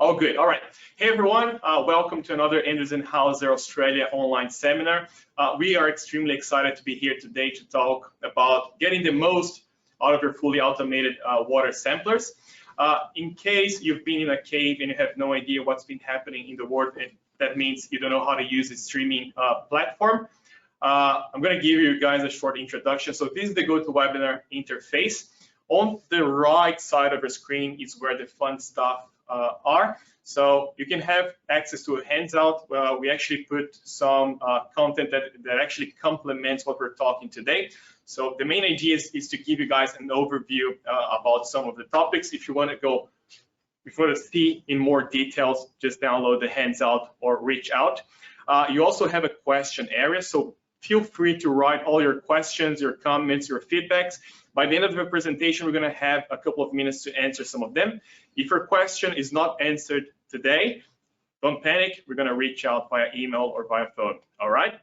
All good. All right. Hey, everyone. Welcome to another Endress+Hauser Australia online seminar. We are extremely excited to be here today to talk about getting the most out of your fully automated water samplers. In case you've been in a cave and you have no idea what's been happening in the world, that means you don't know how to use a streaming platform. I'm going to give you guys a short introduction. So this is the GoToWebinar interface. On the right side of your screen is where the fun stuff are. So you can have access to a handout. We actually put some content that actually complements what we're talking today. So the main idea is to give you guys an overview about some of the topics. If you want to see in more details, just download the handout or reach out. You also have a question area, so feel free to write all your questions, your comments, your feedbacks. By the end of the presentation, we're going to have a couple of minutes to answer some of them. If your question is not answered today, don't panic. We're going to reach out via email or via phone. All right.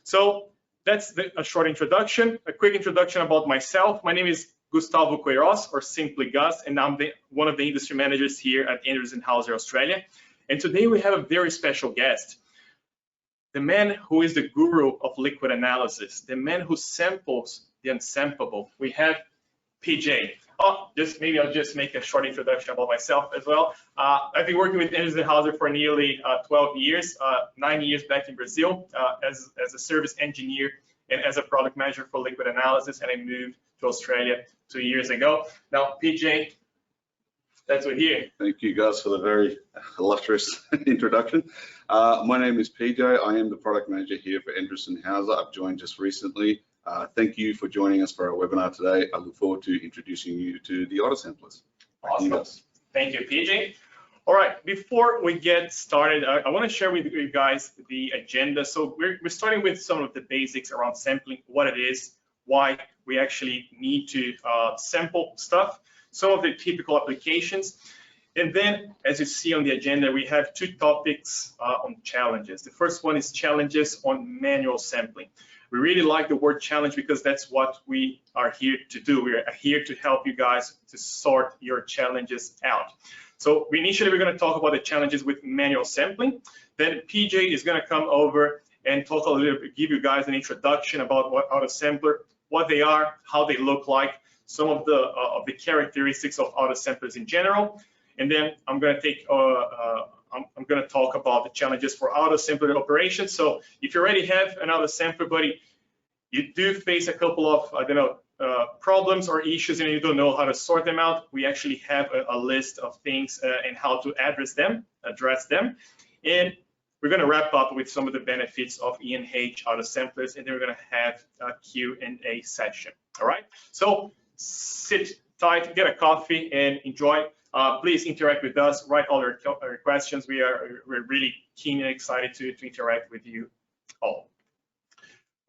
So that's a short introduction. A quick introduction about myself. My name is Gustavo Queiroz, or simply Gus, and I'm one of the industry managers here at Endress+Hauser Australia. And today we have a very special guest. The man who is the guru of liquid analysis, the man who samples the unsampleable. We have PJ. I'll just make a short introduction about myself as well. I've been working with Endress+Hauser for nearly 12 years, 9 years back in Brazil as a service engineer and as a product manager for liquid analysis, and I moved to Australia 2 years ago. Now, PJ, that's what here. Thank you, Gus, for the very illustrious introduction. My name is PJ. I am the product manager here for Endress+Hauser. I've joined just recently. Thank you for joining us for our webinar today. I look forward to introducing you to the autosamplers. Awesome. Thank you, PJ. All right, before we get started, I want to share with you guys the agenda. So we're starting with some of the basics around sampling, what it is, why we actually need to sample stuff, some of the typical applications. And then, as you see on the agenda, we have two topics on challenges. The first one is challenges on manual sampling. We really like the word challenge because that's what we are here to do. We are here to help you guys to sort your challenges out. So initially, we're going to talk about the challenges with manual sampling. Then PJ is going to come over and talk a little bit, give you guys an introduction about what autosampler, what they are, how they look like, some of the characteristics of autosamplers in general. And then I'm going to talk about the challenges for autosampler operations. So if you already have an autosampler, but you do face a couple of problems or issues and you don't know how to sort them out, we actually have a list of things and how to address them. And we're going to wrap up with some of the benefits of E&H autosamplers, and then we're going to have a Q&A session. All right. So sit tight, get a coffee, and enjoy. Please interact with us, write all your questions. We're really keen and excited to interact with you all.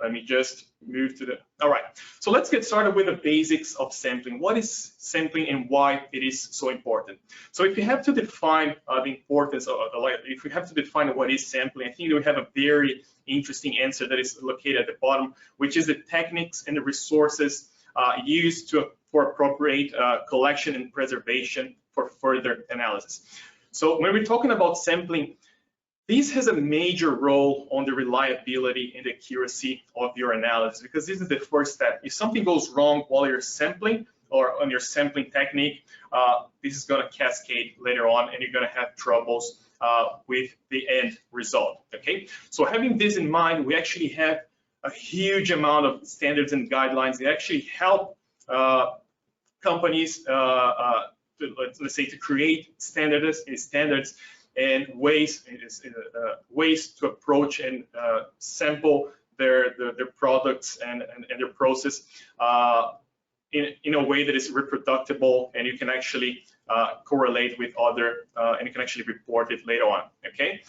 Let me just move to all right. So let's get started with the basics of sampling. What is sampling and why it is so important? So if you have to define the importance of if we have to define what is sampling, I think we have a very interesting answer that is located at the bottom, which is the techniques and the resources used for appropriate collection and preservation for further analysis. So when we're talking about sampling, this has a major role on the reliability and accuracy of your analysis, because this is the first step. If something goes wrong while you're sampling or on your sampling technique, this is going to cascade later on, and you're going to have troubles with the end result. Okay, so having this in mind, we actually have a huge amount of standards and guidelines that actually help companies let's say to create standards and ways to approach and sample their products and their process in a way that is reproducible, and you can actually correlate with other and you can actually report it later on. Okay,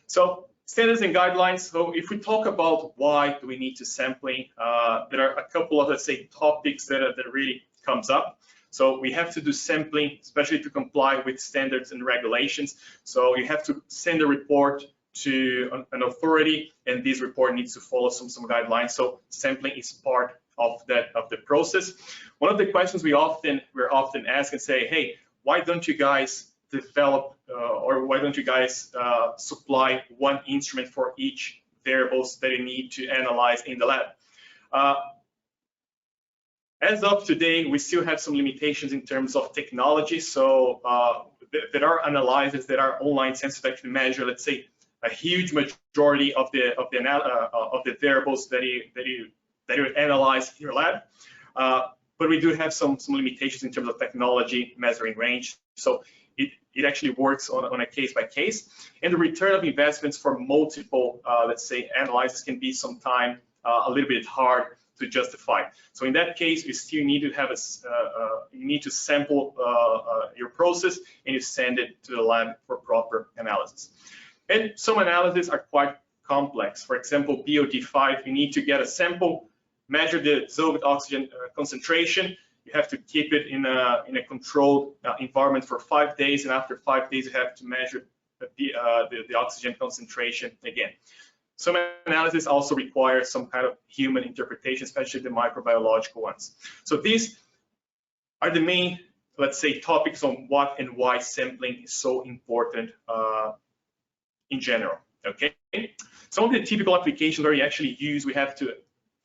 so standards and guidelines. So if we talk about why do we need to sampling, there are a couple of, let's say, topics that really comes up. So we have to do sampling, especially to comply with standards and regulations. So you have to send a report to an authority, and this report needs to follow some guidelines. So sampling is part of the process. One of the questions we're often asked and say, hey, why don't you guys develop or why don't you guys supply one instrument for each variables that you need to analyze in the lab? As of today, we still have some limitations in terms of technology. So there are analyzers that are online sensors that can measure, let's say, a huge majority of the variables that you analyze in your lab. But we do have some limitations in terms of technology, measuring range. So it actually works on a case by case. And the return of investments for multiple, let's say, analyzers can be sometimes a little bit hard to justify. So in that case, you still need to have you need to sample your process and you send it to the lab for proper analysis. And some analyses are quite complex. For example, BOD5, you need to get a sample, measure the dissolved oxygen concentration. You have to keep it in a controlled environment for 5 days, and after 5 days, you have to measure the oxygen concentration again. Some analysis also require some kind of human interpretation, especially the microbiological ones. So these are the main, let's say, topics on what and why sampling is so important in general, okay? Some of the typical applications where we actually use, we have to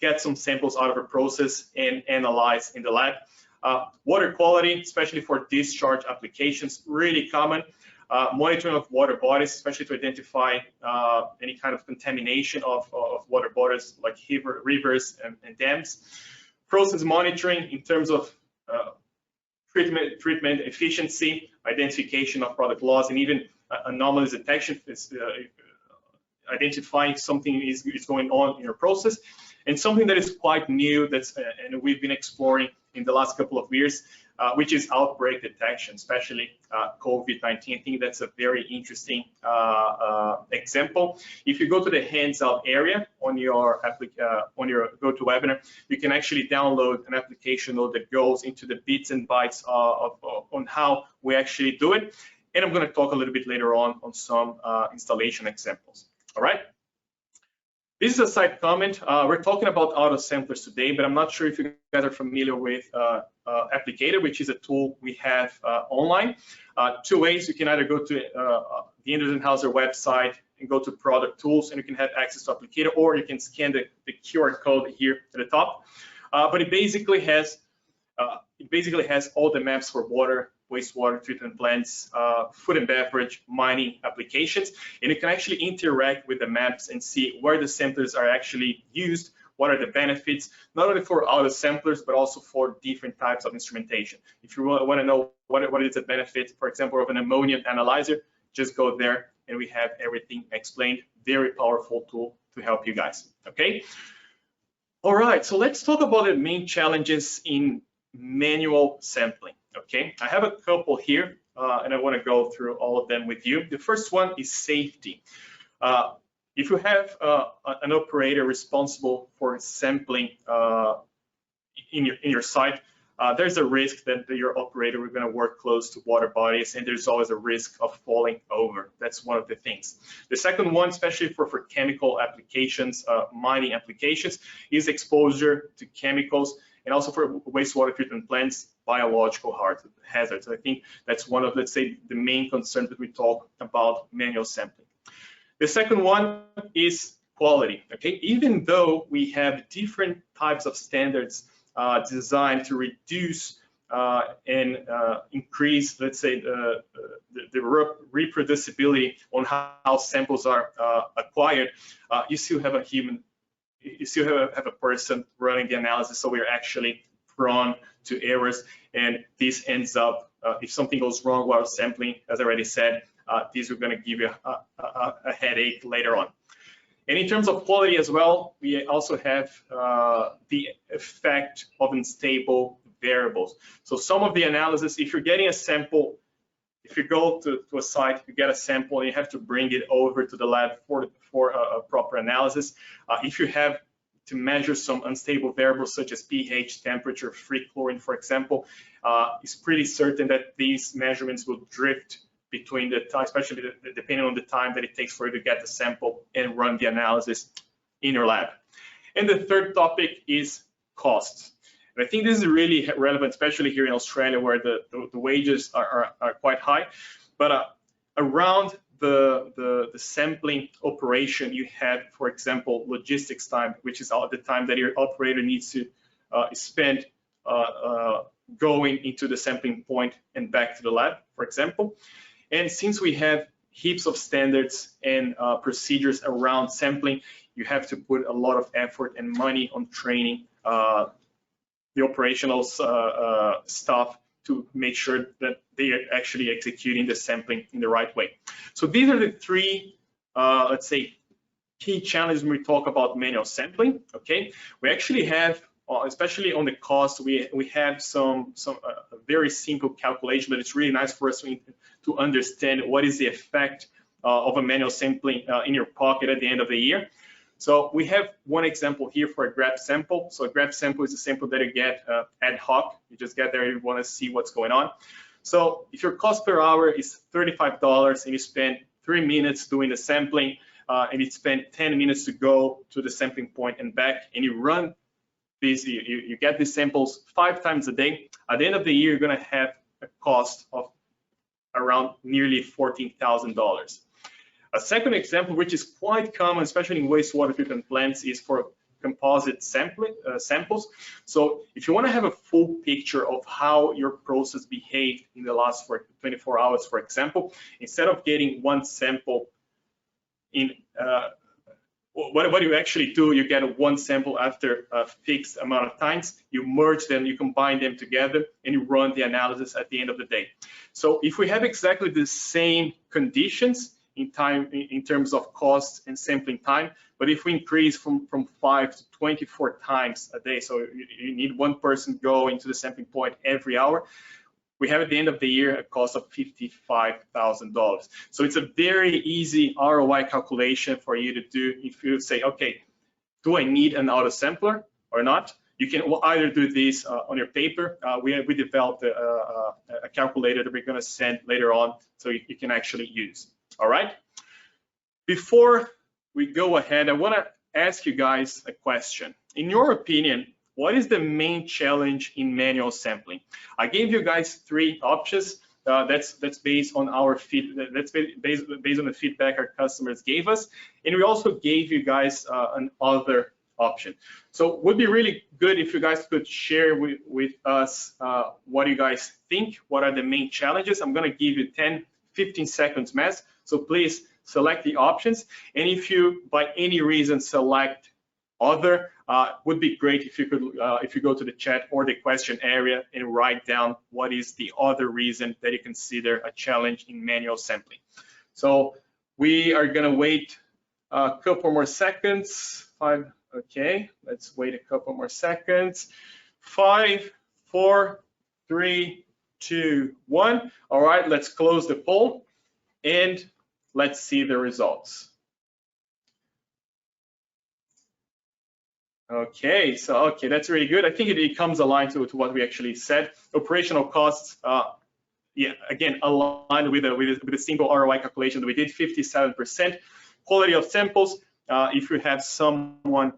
get some samples out of a process and analyze in the lab. Water quality, especially for discharge applications, really common. Monitoring of water bodies, especially to identify any kind of contamination of water bodies like rivers and dams. Process monitoring in terms of treatment efficiency, identification of product loss, and even anomalous detection, identifying something is going on in your process. And something that is quite new and we've been exploring in the last couple of years, which is outbreak detection, especially COVID-19. I think that's a very interesting example. If you go to the hands-out area on your GoToWebinar, you can actually download an application that goes into the bits and bytes on how we actually do it. And I'm going to talk a little bit later on some installation examples. All right. This is a side comment. We're talking about Autosamplers today, but I'm not sure if you guys are familiar with Applicator, which is a tool we have online. 2 ways. You can either go to the Endress+Hauser website and go to Product Tools, and you can have access to Applicator, or you can scan the QR code here at the top. But it basically has all the maps for water, wastewater treatment plants, food and beverage, mining applications, and you can actually interact with the maps and see where the samplers are actually used, what are the benefits, not only for autosamplers, but also for different types of instrumentation. If you want to know what is the benefit, for example, of an ammonia analyzer, just go there and we have everything explained. Very powerful tool to help you guys, okay? All right, so let's talk about the main challenges in manual sampling. Okay, I have a couple here, and I want to go through all of them with you. The first one is safety. If you have an operator responsible for sampling in your site, there's a risk that your operator is going to work close to water bodies, and there's always a risk of falling over. That's one of the things. The second one, especially for chemical applications, mining applications, is exposure to chemicals, and also for wastewater treatment plants, biological hazards. I think that's one of, let's say, the main concerns that we talk about manual sampling. The second one is quality, okay? Even though we have different types of standards designed to reduce and increase, let's say, the reproducibility on how samples are acquired, you still have a human, you still have a person running the analysis, so we're actually prone to errors, and this ends up, if something goes wrong while sampling, as I already said, these are going to give you a headache later on. And in terms of quality as well, we also have the effect of unstable variables. So some of the analysis, if you're getting a sample, if you go to a site, you get a sample, and you have to bring it over to the lab for a proper analysis. If you have to measure some unstable variables such as pH, temperature, free chlorine, for example, it's pretty certain that these measurements will drift between the time, especially depending on the time that it takes for you to get the sample and run the analysis in your lab. And the third topic is costs. And I think this is really relevant, especially here in Australia, where the wages are quite high. But around the sampling operation, you have, for example, logistics time, which is all the time that your operator needs to spend going into the sampling point and back to the lab, for example. And since we have heaps of standards and procedures around sampling, you have to put a lot of effort and money on training the operational staff to make sure that they are actually executing the sampling in the right way. So these are the three, let's say, key challenges when we talk about manual sampling. Okay, we actually have, especially on the cost, we have some very simple calculation, but it's really nice for us to understand what is the effect of a manual sampling in your pocket at the end of the year. So we have one example here for a grab sample. So a grab sample is a sample that you get ad hoc. You just get there, you want to see what's going on. So if your cost per hour is $35 and you spend 3 minutes doing the sampling and you spend 10 minutes to go to the sampling point and back, and you run these, you get these samples 5 times a day, at the end of the year, you're going to have a cost of around nearly $14,000. A second example, which is quite common, especially in wastewater treatment plants, is for composite samples. So if you want to have a full picture of how your process behaved in the last 24 hours, for example, instead of getting one sample in, what you actually do, you get one sample after a fixed amount of times, you merge them, you combine them together, and you run the analysis at the end of the day. So if we have exactly the same conditions in terms of cost and sampling time, but if we increase from 5 to 24 times a day, so you need one person going to the sampling point every hour, we have at the end of the year a cost of $55,000. So it's a very easy ROI calculation for you to do. If you say, okay, do I need an autosampler or not? You can either do this on your paper. We developed a calculator that we're going to send later on, so you can actually use. All right. Before we go ahead, I want to ask you guys a question. In your opinion, what is the main challenge in manual sampling? I gave you guys 3 options. That's based on our that's based on the feedback our customers gave us, and we also gave you guys an other option. So it would be really good if you guys could share with us what you guys think. What are the main challenges? I'm going to give you 10-15 seconds max. So please select the options, and if you by any reason select other, would be great if you could if you go to the chat or the question area and write down what is the other reason that you consider a challenge in manual sampling. So we are gonna wait a couple more seconds. 5, okay, let's wait a couple more seconds. 5, 4, 3, 2, 1. All right, let's close the poll and let's see the results. Okay, so okay, that's really good. I think it comes aligned to what we actually said. Operational costs, yeah, again, aligned with a single ROI calculation that we did, 57%. Quality of samples, if you have someone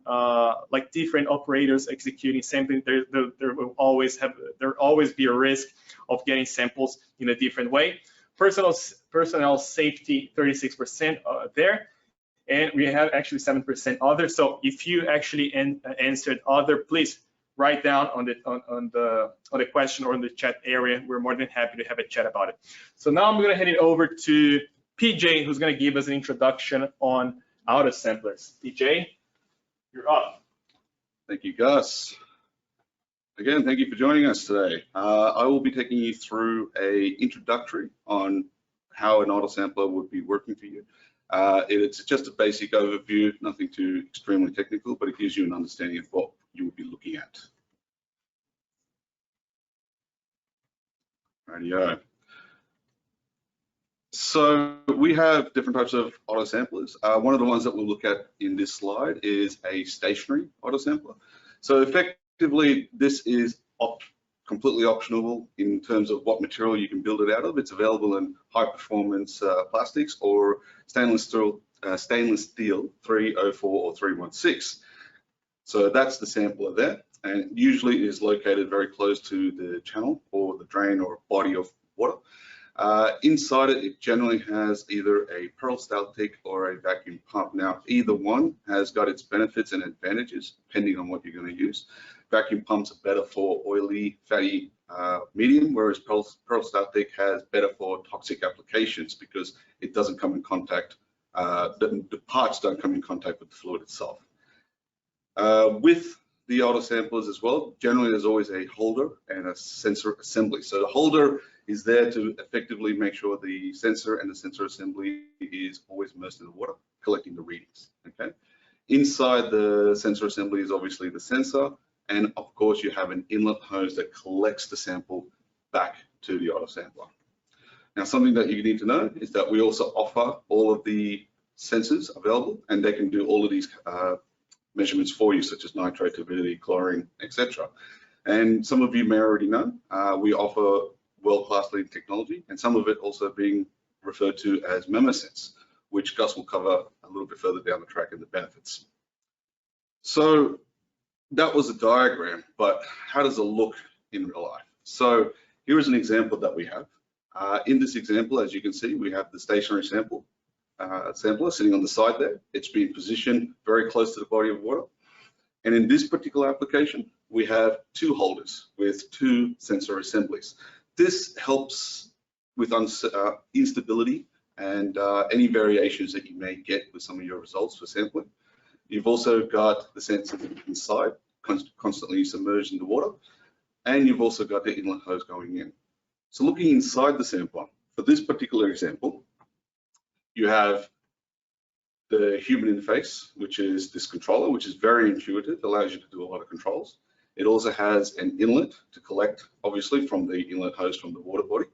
like different operators executing sampling, there will always be a risk of getting samples in a different way. Personnel safety, 36% there. And we have actually 7% other. So if you actually answered other, please write down on the question or in the chat area. We're more than happy to have a chat about it. So now I'm going to hand it over to PJ, who's going to give us an introduction on autosamplers. PJ, you're up. Thank you, Gus. Again, thank you for joining us today. I will be taking you through an introductory on how an autosampler would be working for you. It's just a basic overview, nothing too extremely technical, but it gives you an understanding of what you would be looking at. Rightio. So we have different types of autosamplers. One of the ones that we'll look at in this slide is a stationary autosampler. So effectively, this is completely optional in terms of what material you can build it out of. It's available in high performance plastics or stainless steel 304 or 316. So that's the sampler there, and usually it is located very close to the channel or the drain or body of water. Inside it, it generally has either a peristaltic or a vacuum pump. Now, either one has got its benefits and advantages, depending on what you're going to use. Vacuum pumps are better for oily, fatty medium, whereas peristaltic has better for toxic applications because it doesn't come in contact, the parts don't come in contact with the fluid itself. With the autosamplers as well, generally there's always a holder and a sensor assembly. So the holder is there to effectively make sure the sensor and the sensor assembly is always immersed in the water, collecting the readings, okay? Inside the sensor assembly is obviously the sensor, and of course you have an inlet hose that collects the sample back to the autosampler. Now, something that you need to know is that we also offer all of the sensors available, and they can do all of these measurements for you, such as nitrate, turbidity, chlorine, etc. And some of you may already know, we offer world-class leading technology, and some of it also being referred to as MemoSense, which Gus will cover a little bit further down the track in the benefits. So that was a diagram, but how does it look in real life? So here is an example that we have. In this example, as you can see, we have the stationary sampler sitting on the side there. It's being positioned very close to the body of water. And in this particular application, we have two holders with two sensor assemblies. This helps with instability and any variations that you may get with some of your results for sampling. You've also got the sensors inside, constantly submerged in the water, and you've also got the inlet hose going in. So looking inside the sampler, for this particular example, you have the human interface, which is this controller, which is very intuitive, allows you to do a lot of controls. It also has an inlet to collect, obviously, from the inlet hose from the water body.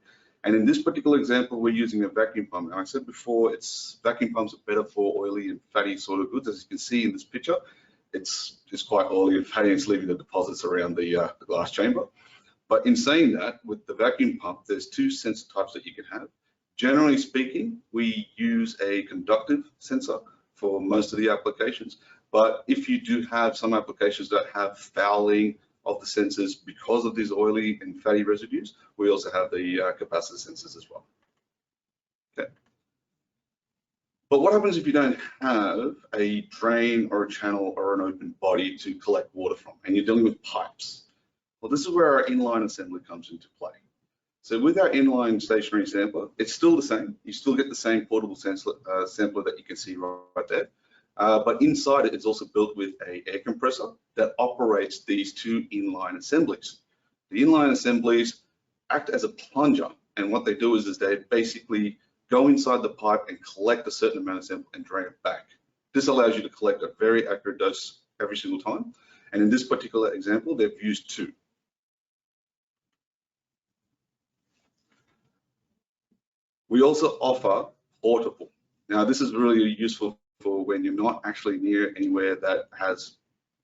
And in this particular example, we're using a vacuum pump. And I said before, vacuum pumps are better for oily and fatty sort of goods. As you can see in this picture, it's quite oily and fatty, and it's leaving the deposits around the glass chamber. But in saying that, with the vacuum pump, there's two sensor types that you can have. Generally speaking, we use a conductive sensor for most of the applications. But if you do have some applications that have fouling of the sensors because of these oily and fatty residues, we also have the capacitor sensors as well. Okay. But what happens if you don't have a drain or a channel or an open body to collect water from, and you're dealing with pipes? Well, this is where our inline assembly comes into play. So with our inline stationary sampler, it's still the same. You still get the same portable sampler that you can see right there. But inside it, it's also built with an air compressor that operates these two inline assemblies. The inline assemblies act as a plunger, and what they do is they basically go inside the pipe and collect a certain amount of sample and drain it back. This allows you to collect a very accurate dose every single time. And in this particular example, they've used two. We also offer portable. Now, this is really useful for when you're not actually near anywhere that has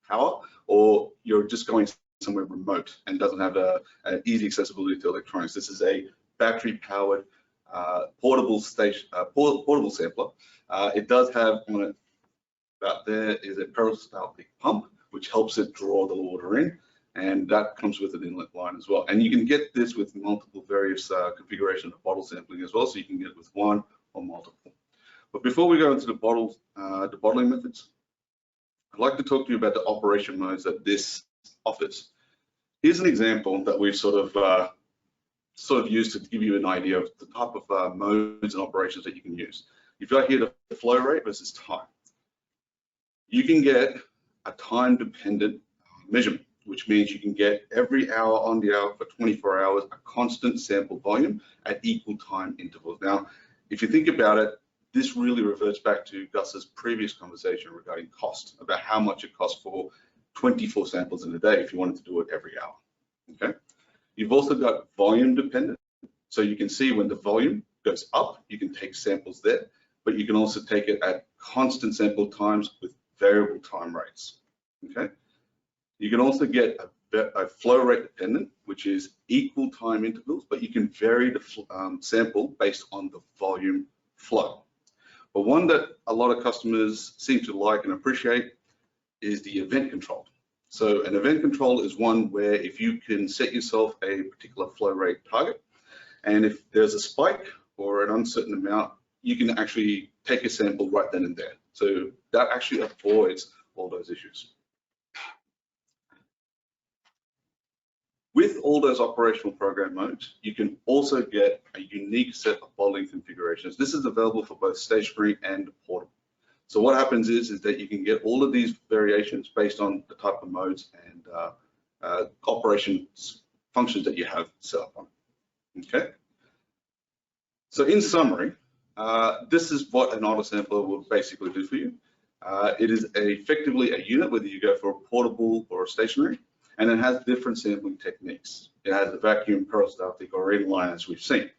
power, or you're just going somewhere remote and doesn't have an easy accessibility to electronics. This is a battery-powered portable sampler. It does have on it, about there is a peristaltic pump, which helps it draw the water in, and that comes with an inlet line as well. And you can get this with multiple various configurations of bottle sampling as well, so you can get it with one or multiple. But before we go into the bottling methods, I'd like to talk to you about the operation modes that this offers. Here's an example that we've sort of used to give you an idea of the type of modes and operations that you can use. You've got here the flow rate versus time. You can get a time-dependent measurement, which means you can get every hour on the hour for 24 hours, a constant sample volume at equal time intervals. Now, if you think about it, this really reverts back to Gus's previous conversation regarding cost, about how much it costs for 24 samples in a day if you wanted to do it every hour, okay? You've also got volume dependent. So you can see when the volume goes up, you can take samples there, but you can also take it at constant sample times with variable time rates, okay? You can also get a flow rate dependent, which is equal time intervals, but you can vary the sample based on the volume flow. But one that a lot of customers seem to like and appreciate is the event control. So an event control is one where if you can set yourself a particular flow rate target, And if there's a spike or an uncertain amount, you can actually take a sample right then and there. So that actually avoids all those issues. With all those operational program modes, you can also get a unique set of bottling configurations. This is available for both stationary and portable. So what happens is that you can get all of these variations based on the type of modes and operations functions that you have set up on. Okay. So in summary, this is what an autosampler will basically do for you. It is effectively a unit, whether you go for a portable or a stationary, and it has different sampling techniques. It has a vacuum, peristaltic, or inline, as we've seen.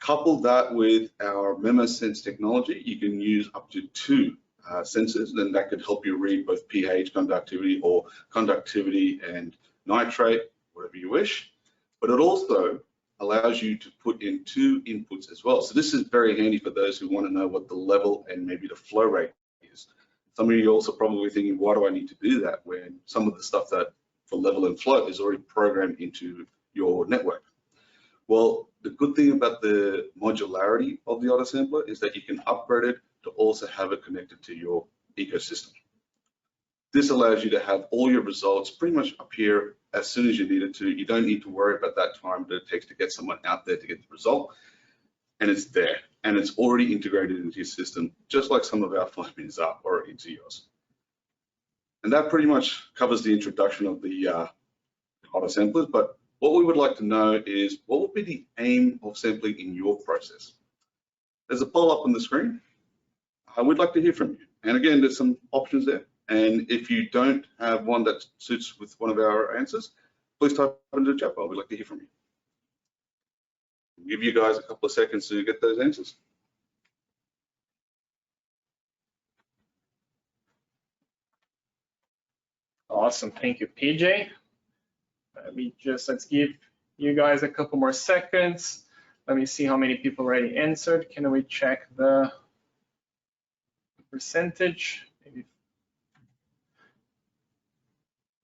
Couple that with our MemoSense technology, you can use up to 2 sensors, then that could help you read both pH, conductivity, or conductivity and nitrate, whatever you wish. But it also allows you to put in 2 inputs as well. So this is very handy for those who want to know what the level and maybe the flow rate is. Some of you are also probably thinking, why do I need to do that when some of the stuff that for level and flow is already programmed into your network? Well, the good thing about the modularity of the autosampler is that you can upgrade it to also have it connected to your ecosystem. This allows you to have all your results pretty much appear as soon as you need it to. You don't need to worry about that time that it takes to get someone out there to get the result. And it's there, and it's already integrated into your system, just like some of our flow meters are or into yours. And that pretty much covers the introduction of the autosamplers, but what we would like to know is what would be the aim of sampling in your process? There's a poll up on the screen. I would like to hear from you. And again, there's some options there. And if you don't have one that suits with one of our answers, please type into the chat bar. We'd like to hear from you. We'll give you guys a couple of seconds to get those answers. Awesome, thank you, PJ. Let's give you guys a couple more seconds. Let me see how many people already answered. Can we check the percentage? Maybe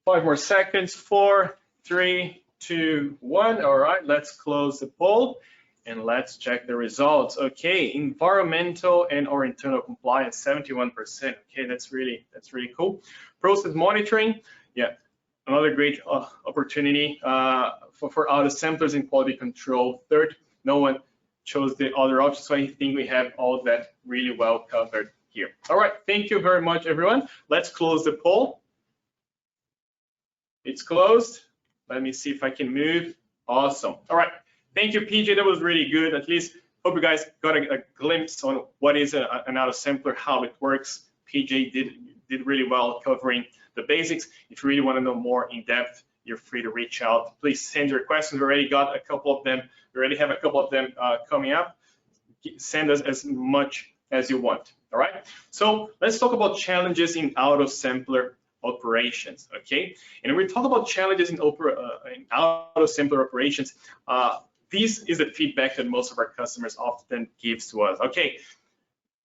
5 more seconds. 4, 3, 2, 1. All right, let's close the poll and let's check the results. Okay, environmental and or internal compliance, 71%. Okay, that's really cool. Process monitoring, yeah, another great opportunity for autosamplers in quality control. Third, no one chose the other option, so I think we have all that really well covered here. All right, thank you very much, everyone. Let's close the poll. It's closed. Let me see if I can move. Awesome. All right, thank you, PJ. That was really good. At least hope you guys got a glimpse on what is an autosampler, how it works. PJ did really well covering the basics. If you really want to know more in depth, you're free to reach out. Please send your questions. We already got a couple of them. We already have a couple of them coming up. Send us as much as you want. All right. So let's talk about challenges in autosampler operations. Okay. And when we talk about challenges in autosampler operations, this is the feedback that most of our customers often gives to us. Okay.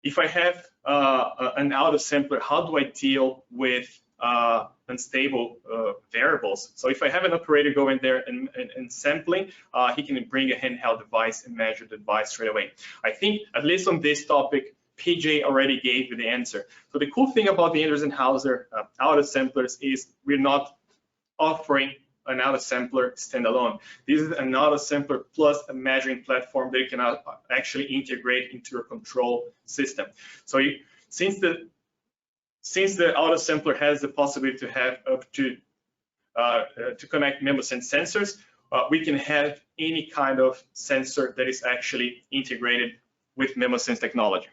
If I have an autosampler, how do I deal with unstable variables? So if I have an operator go in there and sampling, he can bring a handheld device and measure the device straight away. I think, at least on this topic, PJ already gave you the answer. So the cool thing about the Endress+Hauser autosamplers is we're not offering an autosampler standalone. This is an autosampler plus a measuring platform that you can actually integrate into your control system. So since the autosampler has the possibility to have up to connect MemoSense sensors, we can have any kind of sensor that is actually integrated with MemoSense technology.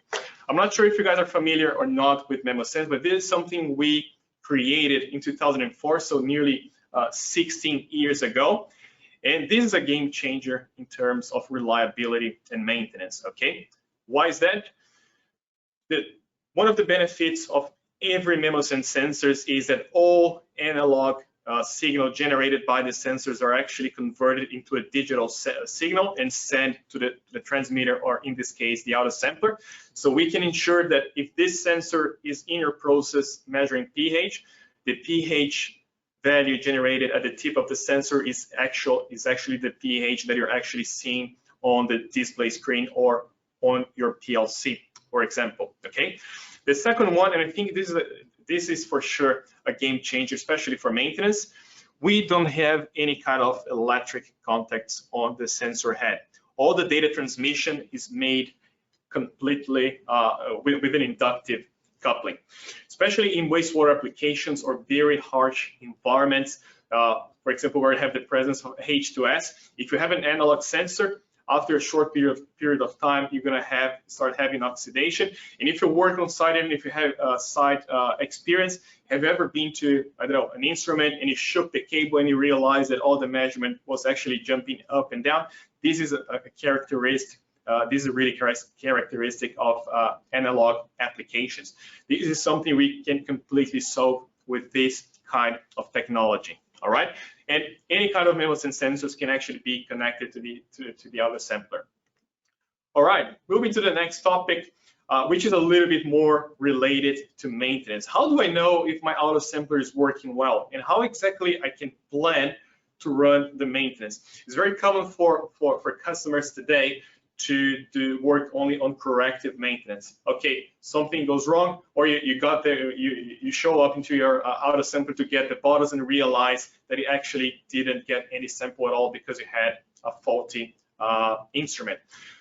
I'm not sure if you guys are familiar or not with MemoSense, but this is something we created in 2004, so nearly 16 years ago. And this is a game changer in terms of reliability and maintenance, okay? Why is that? One of the benefits of every MemoSense sensors is that all analog signal generated by the sensors are actually converted into a digital signal and sent to the transmitter, or in this case, the autosampler. So we can ensure that if this sensor is in your process measuring pH, the pH value generated at the tip of the sensor is actually the pH that you're actually seeing on the display screen or on your PLC, for example. Okay. The second one, and I think this is for sure a game changer, especially for maintenance. We don't have any kind of electric contacts on the sensor head. All the data transmission is made completely with an inductive coupling, especially in wastewater applications or very harsh environments. For example, where you have the presence of H2S. If you have an analog sensor, after a short period of time, you're going to start having oxidation. And if you work on site and if you have site experience, have you ever been to, I don't know, an instrument and you shook the cable and you realized that all the measurement was actually jumping up and down? This is a characteristic. This is a really characteristic of analog applications. This is something we can completely solve with this kind of technology. All right, and any kind of metal sensors can actually be connected to the Autosampler. All right, moving to the next topic, which is a little bit more related to maintenance. How do I know if my Autosampler is working well, and how exactly I can plan to run the maintenance? It's very common for customers today to do work only on corrective maintenance. Okay, something goes wrong, or you show up into your Autosampler to get the bottles and realize that you actually didn't get any sample at all because you had a faulty instrument.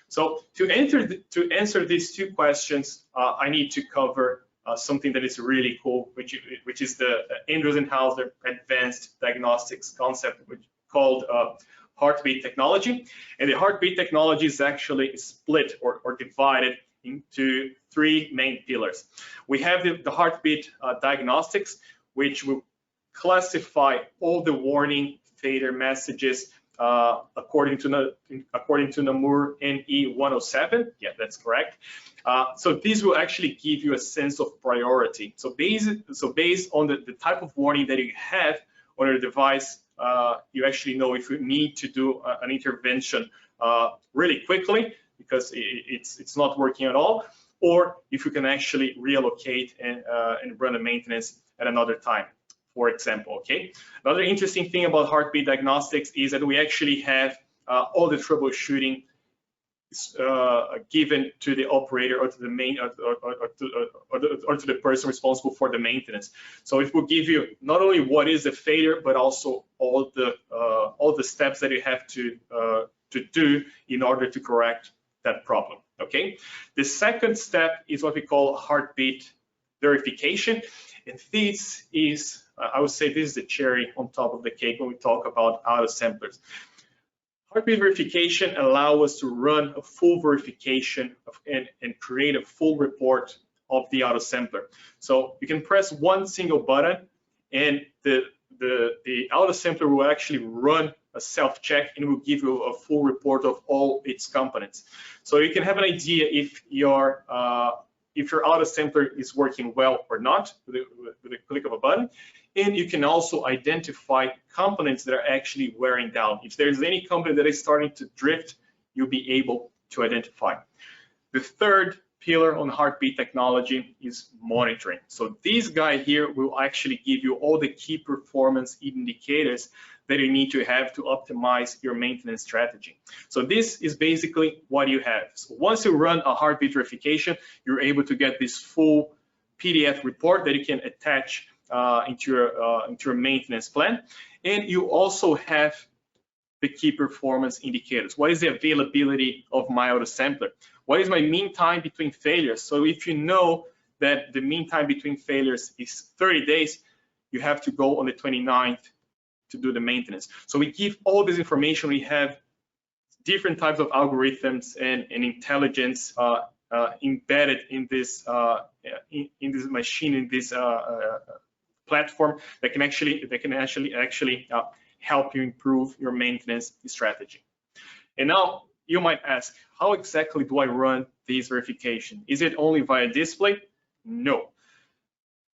So to answer these two questions, I need to cover something that is really cool, which is the Endress+Hauser advanced diagnostics concept, which called heartbeat technology. And the heartbeat technology is actually split or divided into three main pillars. We have the heartbeat diagnostics, which will classify all the warning failure messages according to NAMUR NE 107. Yeah, that's correct. So these will actually give you a sense of priority. So based on the type of warning that you have on your device, you actually know if you need to do an intervention really quickly because it's not working at all, or if you can actually reallocate and run a maintenance at another time, for example. Okay. Another interesting thing about heartbeat diagnostics is that we actually have all the troubleshooting given to the operator or to the main or to the person responsible for the maintenance. So it will give you not only what is the failure, but also all the steps that you have to do in order to correct that problem. Okay. The second step is what we call heartbeat verification, and this is, I would say, this is the cherry on top of the cake when we talk about Autosamplers. Heartbeat verification allows us to run a full verification and create a full report of the Autosampler. So you can press one single button and the Autosampler will actually run a self-check and will give you a full report of all its components. So you can have an idea if your Autosampler is working well or not with a click of a button. And you can also identify components that are actually wearing down. If there's any component that is starting to drift, you'll be able to identify. The third pillar on heartbeat technology is monitoring. So this guy here will actually give you all the key performance indicators that you need to have to optimize your maintenance strategy. So this is basically what you have. So once you run a heartbeat verification, you're able to get this full PDF report that you can attach into your maintenance plan. And you also have the key performance indicators. What is the availability of my Autosampler? What is my mean time between failures? So if you know that the mean time between failures is 30 days, you have to go on the 29th to do the maintenance. So we give all this information. We have different types of algorithms and intelligence embedded in this machine, in this platform that can actually help you improve your maintenance strategy. And now you might ask, how exactly do I run this verification? Is it only via display? No.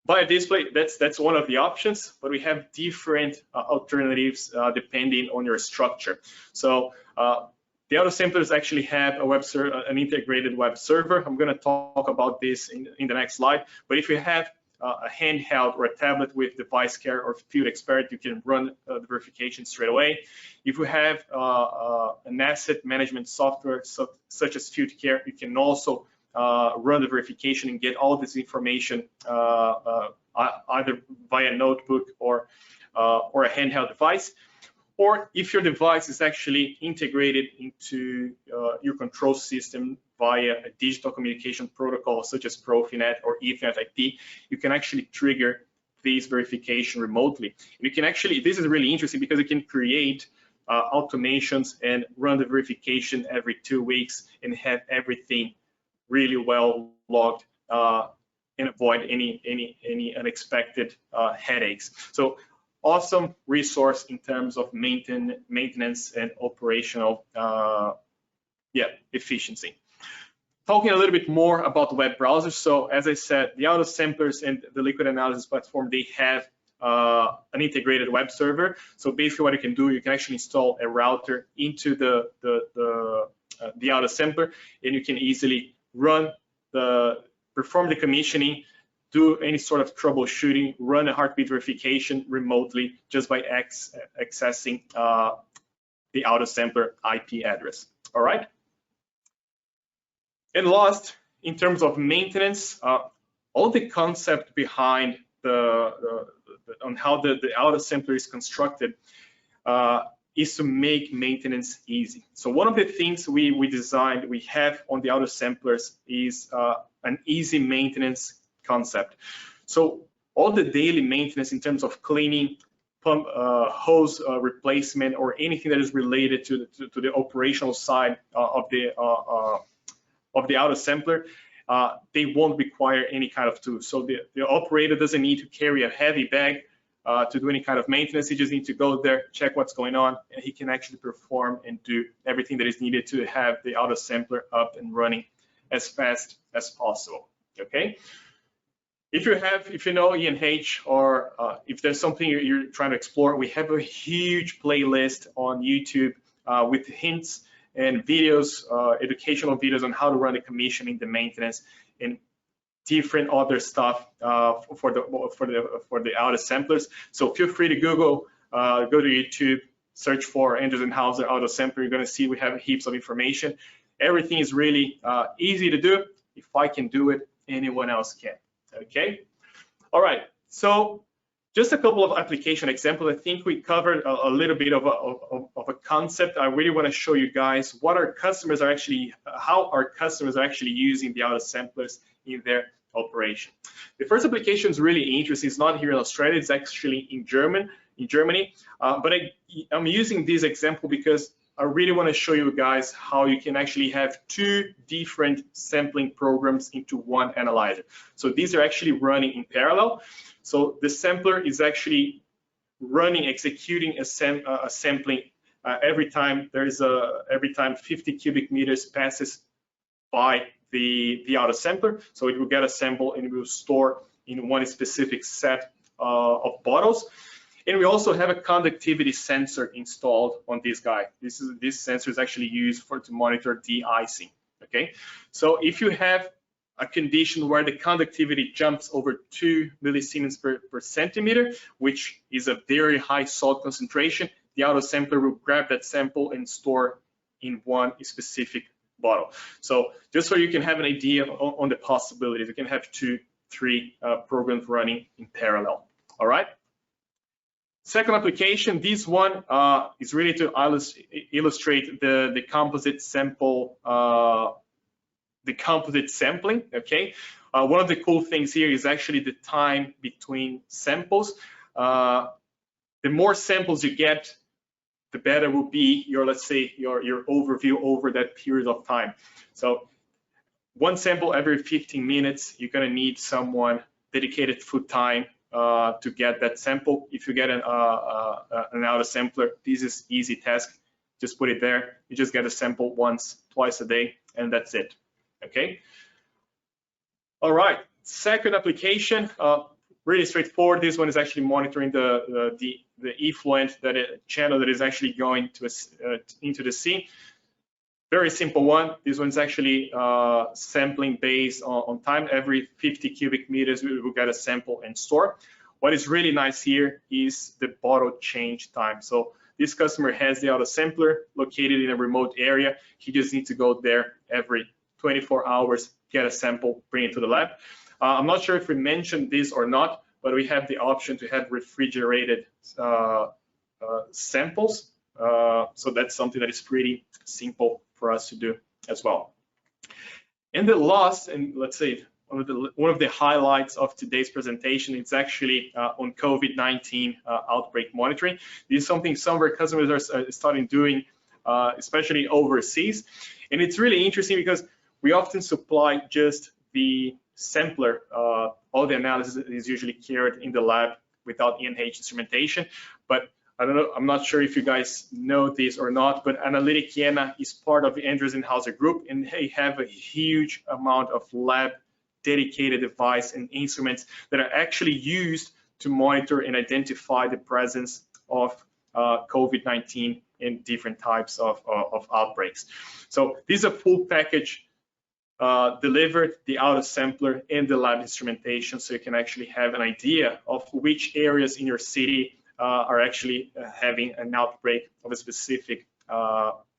Via display, that's one of the options, but we have different alternatives depending on your structure. So the Autosamplers actually have an integrated web server. I'm going to talk about this in the next slide. But if you have a handheld or a tablet with device care or field expert, you can run the verification straight away. If you have an asset management software such as field care, you can also run the verification and get all this information either via notebook or a handheld device. Or if your device is actually integrated into your control system via a digital communication protocol such as Profinet or Ethernet IP, you can actually trigger this verification remotely. And you can actually, this is really interesting because you can create automations and run the verification every 2 weeks and have everything really well logged and avoid any unexpected headaches. So awesome resource in terms of maintenance and operational efficiency. Talking a little bit more about the web browser. So as I said, the Autosamplers and the Liquid Analysis platform, they have an integrated web server. So basically what you can do, you can actually install a router into the Autosampler, and you can easily perform the commissioning, do any sort of troubleshooting, run a heartbeat verification remotely just by accessing the Autosampler IP address. All right. And last, in terms of maintenance, all the concept behind on how the Autosampler is constructed is to make maintenance easy. So one of the things we have on the Autosamplers is an easy maintenance concept. So all the daily maintenance in terms of cleaning, pump, hose replacement, or anything that is related to the operational side of the Autosampler, they won't require any kind of tool. So the operator doesn't need to carry a heavy bag to do any kind of maintenance. He just needs to go there, check what's going on, and he can actually perform and do everything that is needed to have the Autosampler up and running as fast as possible. Okay. If you know ENH, or if there's something you're trying to explore, we have a huge playlist on YouTube with hints and videos, educational videos on how to run the commissioning, the maintenance, and different other stuff for the Autosamplers. So feel free to Google, go to YouTube, search for Endress+Hauser Autosampler. You're going to see we have heaps of information. Everything is really easy to do. If I can do it, anyone else can. Okay. All right. So just a couple of application examples. I think we covered a little bit of a concept. I really want to show you guys what our customers are actually, how our customers are actually using the Autosamplers in their operation. The first application is really interesting. It's not here in Australia. It's actually in Germany. But I'm using this example because I really want to show you guys how you can actually have 2 different sampling programs into one analyzer. So these are actually running in parallel. So the sampler is actually executing a sampling every time 50 cubic meters passes by the Autosampler. So it will get a sample and it will store in one specific set of bottles. And we also have a conductivity sensor installed on this guy. This sensor is actually used to monitor de-icing. Okay, so if you have a condition where the conductivity jumps over 2 millisiemens per centimeter, which is a very high salt concentration, the Autosampler will grab that sample and store in one specific bottle. So just so you can have an idea on the possibilities, you can have 2, 3 programs running in parallel. All right. Second application, this one is really to illustrate the composite sample, the composite sampling. Okay, one of the cool things here is actually the time between samples. The more samples you get, the better will be your, let's say, your overview over that period of time. So one sample every 15 minutes, you're gonna need someone dedicated full time to get that sample. If you get an Autosampler, this is easy task. Just put it there. You just get a sample once, twice a day, and that's it. Okay. All right. Second application, really straightforward. This one is actually monitoring the effluent channel that is actually going to into the sea. very simple one. This one's actually sampling based on time. Every 50 cubic meters, we will get a sample and store. What is really nice here is the bottle change time. So this customer has the autosampler located in a remote area. He just needs to go there every 24 hours, get a sample, bring it to the lab. I'm not sure if we mentioned this or not, but we have the option to have refrigerated samples. So that's something that is pretty simple for us to do as well. And the last, and let's say one of the highlights of today's presentation, it's actually on COVID-19 outbreak monitoring. This is something some of our customers are starting doing, especially overseas. And it's really interesting because we often supply just the sampler. All the analysis is usually carried in the lab without ENH instrumentation. But I don't know, I'm not sure if you guys know this or not, but Analytic Jena is part of the Endress+Hauser group, and they have a huge amount of lab dedicated device and instruments that are actually used to monitor and identify the presence of COVID-19 in different types of outbreaks. So this is a full package delivered, the autosampler and the lab instrumentation, so you can actually have an idea of which areas in your city are actually having an outbreak of a specific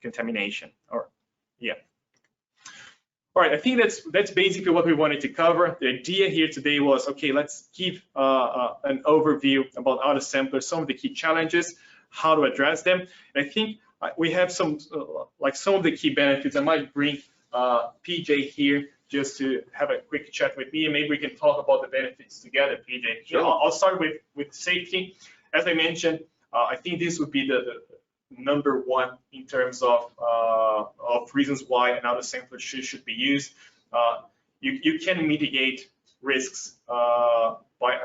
contamination. Or yeah. All right, I think that's basically what we wanted to cover. The idea here today was, okay, let's give an overview about autosampler, some of the key challenges, how to address them. And I think we have some of the key benefits. I might bring PJ here just to have a quick chat with me, and maybe we can talk about the benefits together, PJ. Sure. I'll start with safety. As I mentioned, I think this would be the number one in terms of reasons why an autosampler should be used. You can mitigate risks by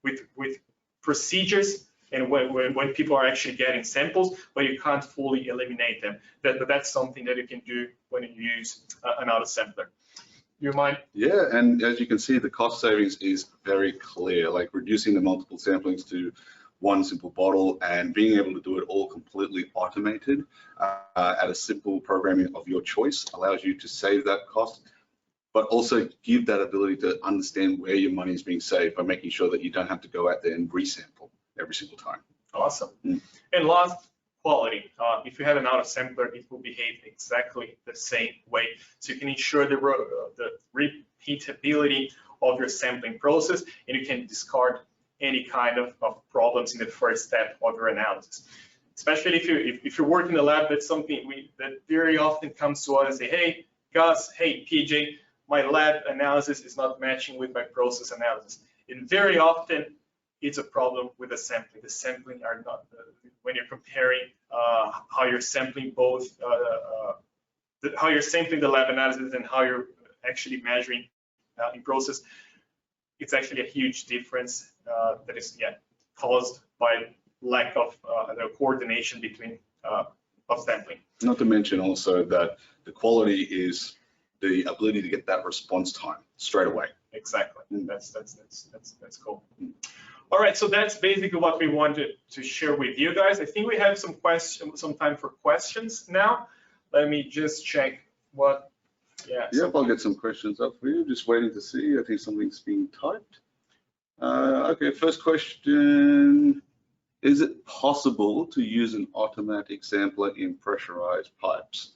with procedures and when people are actually getting samples, but you can't fully eliminate them. But that's something that you can do when you use an autosampler. You mind? Yeah, and as you can see, the cost savings is very clear, like reducing the multiple samplings to one simple bottle and being able to do it all completely automated at a simple programming of your choice allows you to save that cost, but also give that ability to understand where your money is being saved by making sure that you don't have to go out there and resample every single time. Awesome. And last, quality. If you have an autosampler, it will behave exactly the same way. So you can ensure the repeatability of your sampling process, and you can discard any kind of problems in the first step of your analysis. Especially if you work in the lab, that's something that very often comes to us and say, hey, Gus, hey, PJ, my lab analysis is not matching with my process analysis. And very often, it's a problem with the sampling. The sampling are not, when you're comparing how you're sampling both, how you're sampling the lab analysis and how you're actually measuring in process, it's actually a huge difference that is caused by lack of coordination between of sampling. Not to mention also that the quality is the ability to get that response time straight away. Exactly. That's cool. All right, so that's basically what we wanted to share with you guys. I think we have some time for questions now. Let me just check what. Yeah. Yep, I'll get some questions up for you. Just waiting to see. I think something's being typed. Okay, first question. Is it possible to use an automatic sampler in pressurized pipes?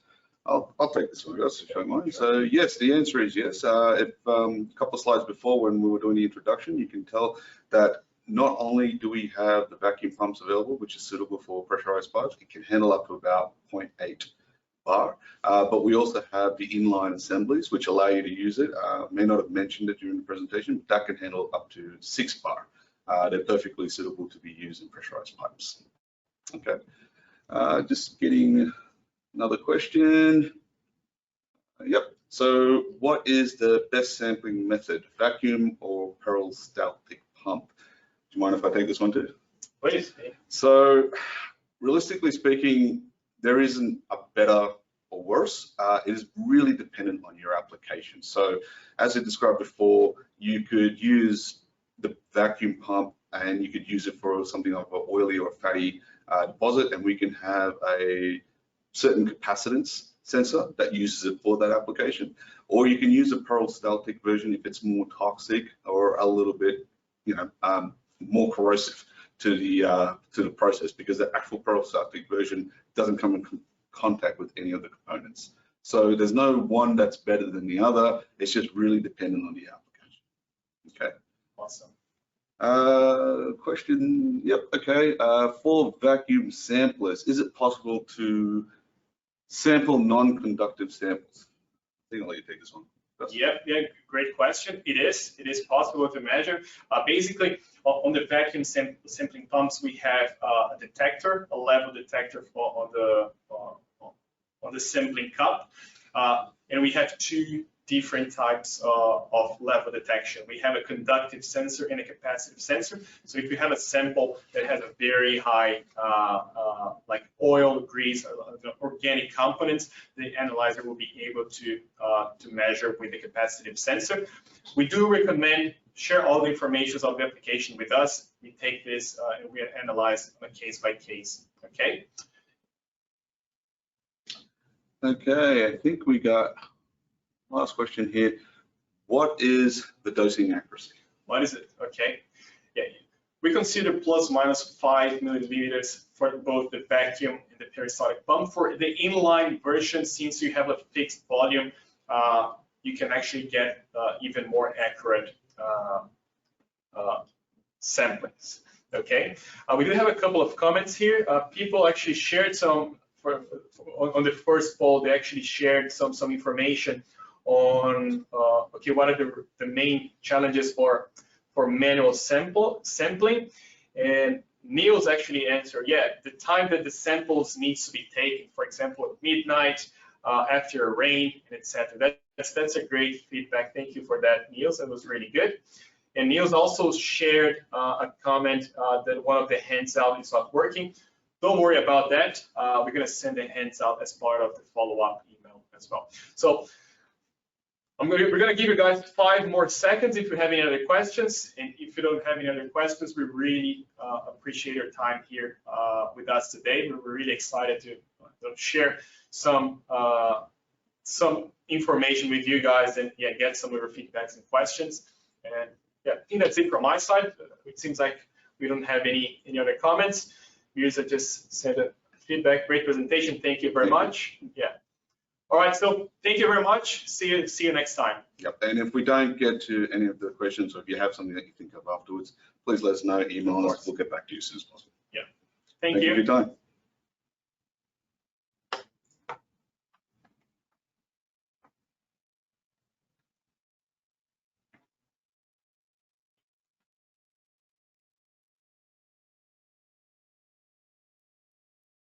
I'll take this one, Gus, to show mine. So yes, the answer is yes. A couple of slides before when we were doing the introduction, you can tell that not only do we have the vacuum pumps available, which is suitable for pressurized pipes, it can handle up to about 0.8 bar, but we also have the inline assemblies, which allow you to use it. May not have mentioned it during the presentation, but that can handle up to 6 bar. They're perfectly suitable to be used in pressurized pipes. Okay, just getting another question. Yep, so what is the best sampling method, vacuum or peristaltic pump? Do you mind if I take this one too? Please. So realistically speaking, there isn't a better or worse. It is really dependent on your application. So as I described before, you could use the vacuum pump and you could use it for something like an oily or fatty deposit, and we can have a certain capacitance sensor that uses it for that application, or you can use a peristaltic version if it's more toxic or a little bit, more corrosive to the process, because the actual peristaltic version doesn't come in contact with any of the components. So there's no one that's better than the other. It's just really dependent on the application. Okay. Awesome. Question. Yep. Okay. For vacuum samplers, is it possible to sample non-conductive samples? I think I'll let you take this one. Yeah, great question. It is possible to measure. Basically, on the vacuum sampling pumps, we have a detector, a level detector on the sampling cup, and we have two different types of level detection. We have a conductive sensor and a capacitive sensor. So if you have a sample that has a very high, like oil, grease, organic components, the analyzer will be able to measure with the capacitive sensor. We do recommend share all the information of the application with us. We take this and we analyze on a case by case. Okay. Okay, I think we got last question here. What is the dosing accuracy? What is it? Okay. Yeah, we consider plus minus 5 milliliters for both the vacuum and the peristaltic pump. For the inline version, since you have a fixed volume, you can actually get even more accurate samplings. Okay. We do have a couple of comments here. People actually shared some on the first poll. They actually shared some information on okay, what are the main challenges for manual sampling. And Niels actually answered, yeah, the time that the samples needs to be taken, for example, at midnight, after a rain, and etc. That's a great feedback. Thank you for that, Niels. That was really good. And Niels also shared a comment that one of the handout is not working. Don't worry about that. We're going to send the handout as part of the follow-up email as well. So we're going to give you guys 5 more seconds if you have any other questions. And if you don't have any other questions, we really appreciate your time here with us today. We're really excited to share some information with you guys and get some of your feedbacks and questions. And yeah, I think that's it from my side. It seems like we don't have any other comments. User just sent a feedback. Great presentation. Thank you very much. Yeah. All right. So thank you very much. See you next time. Yep. And if we don't get to any of the questions, or if you have something that you think of afterwards, please let us know. Email us. We'll get back to you as soon as possible. Yeah. Thank you. Thank you for your time.